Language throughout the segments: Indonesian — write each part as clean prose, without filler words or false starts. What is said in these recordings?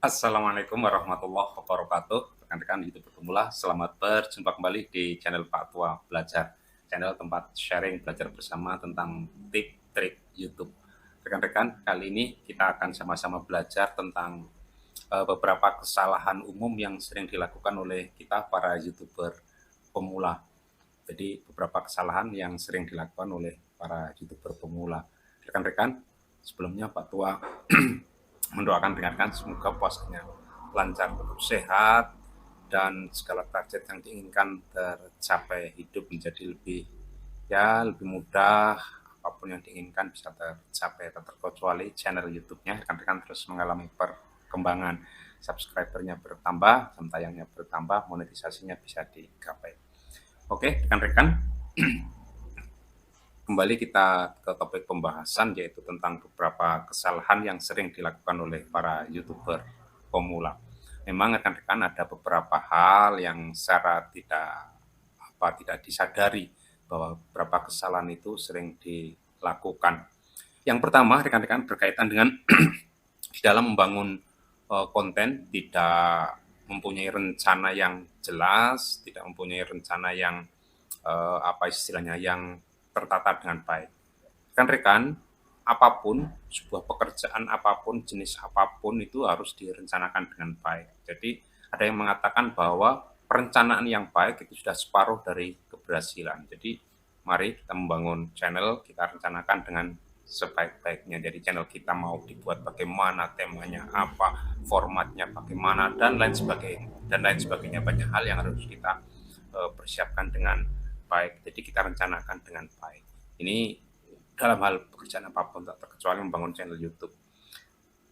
Assalamualaikum warahmatullahi wabarakatuh. Rekan-rekan YouTube Pemula, selamat berjumpa kembali di channel Pak Tua Belajar. Channel tempat sharing belajar bersama tentang tip trik YouTube. Rekan-rekan, kali ini kita akan sama-sama belajar tentang beberapa kesalahan umum yang sering dilakukan oleh kita para YouTuber pemula. Jadi beberapa kesalahan yang sering dilakukan oleh para YouTuber pemula. Rekan-rekan, sebelumnya Pak Tua mendoakan rekan-rekan semoga puasanya lancar, tetap sehat, dan segala target yang diinginkan tercapai, hidup menjadi lebih mudah, apapun yang diinginkan bisa tercapai, terkecuali channel YouTube-nya rekan-rekan terus mengalami perkembangan, subscribernya bertambah, jam tayangnya bertambah, monetisasinya bisa digapai. Oke, rekan-rekan, kembali kita ke topik pembahasan, yaitu tentang beberapa kesalahan yang sering dilakukan oleh para YouTuber pemula. Memang rekan-rekan ada beberapa hal yang secara tidak disadari bahwa beberapa kesalahan itu sering dilakukan. Yang pertama, rekan-rekan, berkaitan dengan di dalam membangun konten tidak mempunyai rencana yang jelas, tidak mempunyai rencana yang yang tertata dengan baik. Rekan-rekan, apapun, sebuah pekerjaan apapun, jenis apapun itu harus direncanakan dengan baik. Jadi ada yang mengatakan bahwa perencanaan yang baik itu sudah separuh dari keberhasilan. Jadi mari kita membangun channel, kita rencanakan dengan sebaik-baiknya. Jadi channel kita mau dibuat bagaimana, temanya apa, formatnya bagaimana, dan lain sebagainya. Dan lain sebagainya, banyak hal yang harus kita persiapkan dengan baik. Jadi kita rencanakan dengan baik. Ini dalam hal pekerjaan apapun, tak terkecuali membangun channel YouTube.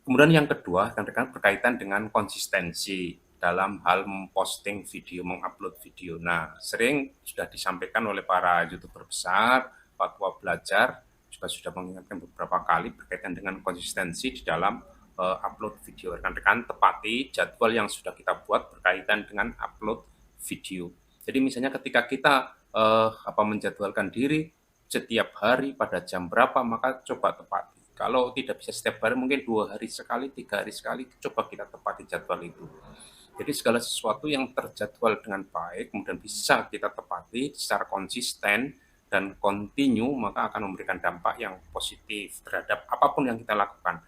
Kemudian yang kedua, rekan-rekan, berkaitan dengan konsistensi dalam hal memposting video, mengupload video. Nah, sering sudah disampaikan oleh para YouTuber besar, Pak Tua Belajar, juga sudah mengingatkan beberapa kali berkaitan dengan konsistensi di dalam upload video. Rekan-rekan, tepati jadwal yang sudah kita buat berkaitan dengan upload video. Jadi misalnya ketika kita menjadwalkan diri setiap hari pada jam berapa, maka coba tepati. Kalau tidak bisa setiap hari, mungkin 2 hari sekali, 3 hari sekali, coba kita tepati jadwal itu. Jadi segala sesuatu yang terjadwal dengan baik, kemudian bisa kita tepati secara konsisten dan kontinu, maka akan memberikan dampak yang positif terhadap apapun yang kita lakukan.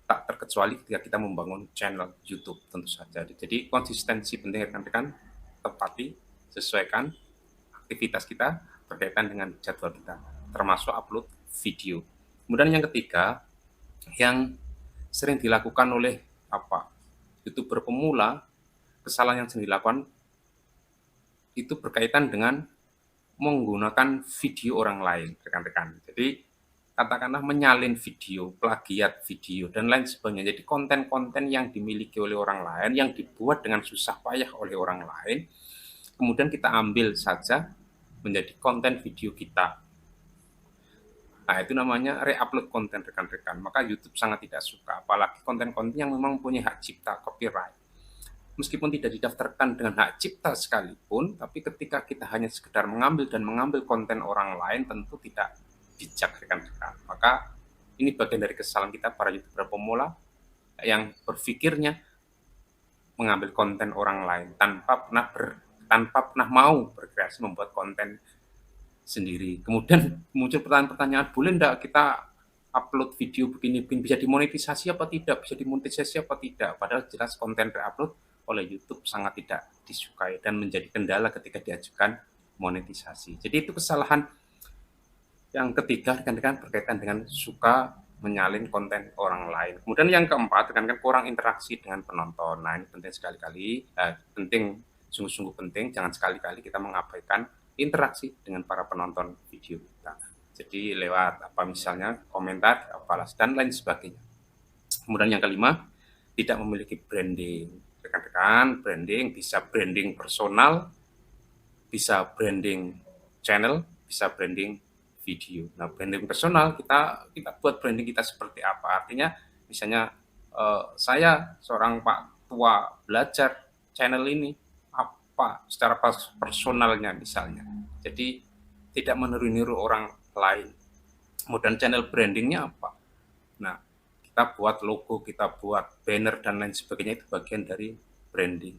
Tak terkecuali ketika kita membangun channel YouTube tentu saja. Jadi konsistensi penting rekan-rekan, tepati, sesuaikan aktivitas kita berkaitan dengan jadwal kita, termasuk upload video. Kemudian yang ketiga, yang sering dilakukan oleh YouTuber pemula, kesalahan yang sering dilakukan itu berkaitan dengan menggunakan video orang lain, rekan-rekan. Jadi katakanlah menyalin video, plagiat video, dan lain sebagainya. Jadi konten-konten yang dimiliki oleh orang lain, yang dibuat dengan susah payah oleh orang lain, kemudian kita ambil saja menjadi konten video kita. Nah, itu namanya re-upload konten, rekan-rekan. Maka YouTube sangat tidak suka, apalagi konten-konten yang memang punya hak cipta, copyright. Meskipun tidak didaftarkan dengan hak cipta sekalipun, tapi ketika kita hanya sekedar mengambil konten orang lain, tentu tidak bijak, rekan-rekan. Maka ini bagian dari kesalahan kita para YouTuber pemula yang berpikirnya mengambil konten orang lain tanpa pernah mau berkreasi membuat konten sendiri. Kemudian muncul pertanyaan-pertanyaan, boleh enggak kita upload video begini bisa dimonetisasi apa tidak? Bisa dimonetisasi apa tidak? Padahal jelas konten re-upload oleh YouTube sangat tidak disukai dan menjadi kendala ketika diajukan monetisasi. Jadi itu kesalahan yang ketiga, rekan-rekan, berkaitan dengan suka menyalin konten orang lain. Kemudian yang keempat, rekan-rekan, kurang interaksi dengan penonton. Nah, ini penting, sungguh-sungguh penting, jangan sekali-kali kita mengabaikan interaksi dengan para penonton video kita. Jadi lewat misalnya komentar, balas, dan lain sebagainya. Kemudian yang kelima, tidak memiliki branding. Rekan-rekan, branding bisa branding personal, bisa branding channel, bisa branding video. Nah, branding personal kita buat branding kita seperti apa? Artinya misalnya saya seorang Pak Tua Belajar, channel ini apa secara personalnya misalnya. Jadi tidak meniru orang lain. Kemudian channel brandingnya apa? Nah, kita buat logo, kita buat banner dan lain sebagainya, itu bagian dari branding,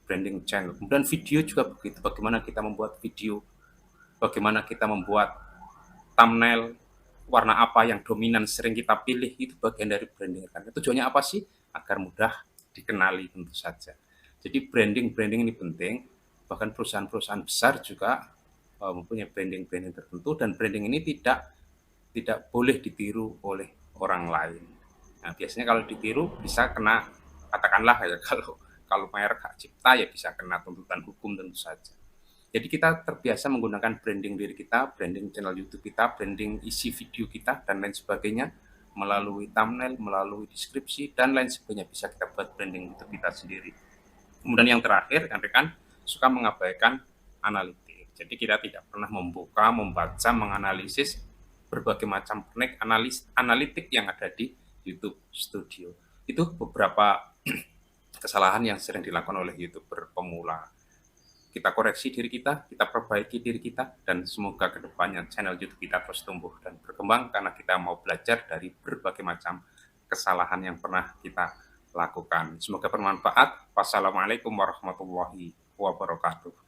branding channel. Kemudian video juga begitu, bagaimana kita membuat video, bagaimana kita membuat thumbnail, warna apa yang dominan sering kita pilih, itu bagian dari branding. Karena tujuannya apa sih? Agar mudah dikenali tentu saja. Jadi branding ini penting, bahkan perusahaan-perusahaan besar juga mempunyai branding tertentu, dan branding ini tidak boleh ditiru oleh orang lain. Nah, biasanya kalau ditiru bisa kena, katakanlah ya, kalau kalau merek hak cipta ya bisa kena tuntutan hukum tentu saja. Jadi kita terbiasa menggunakan branding diri kita, branding channel YouTube kita, branding isi video kita, dan lain sebagainya, melalui thumbnail, melalui deskripsi, dan lain sebagainya. Bisa kita buat branding YouTube kita sendiri. Kemudian yang terakhir, rekan-rekan suka mengabaikan analitik. Jadi kita tidak pernah membuka, membaca, menganalisis berbagai macam analitik yang ada di YouTube Studio. Itu beberapa kesalahan yang sering dilakukan oleh YouTuber pemula. Kita koreksi diri kita perbaiki diri kita, dan semoga kedepannya channel YouTube kita terus tumbuh dan berkembang, karena kita mau belajar dari berbagai macam kesalahan yang pernah kita lakukan. Semoga bermanfaat. Wassalamualaikum warahmatullahi wabarakatuh.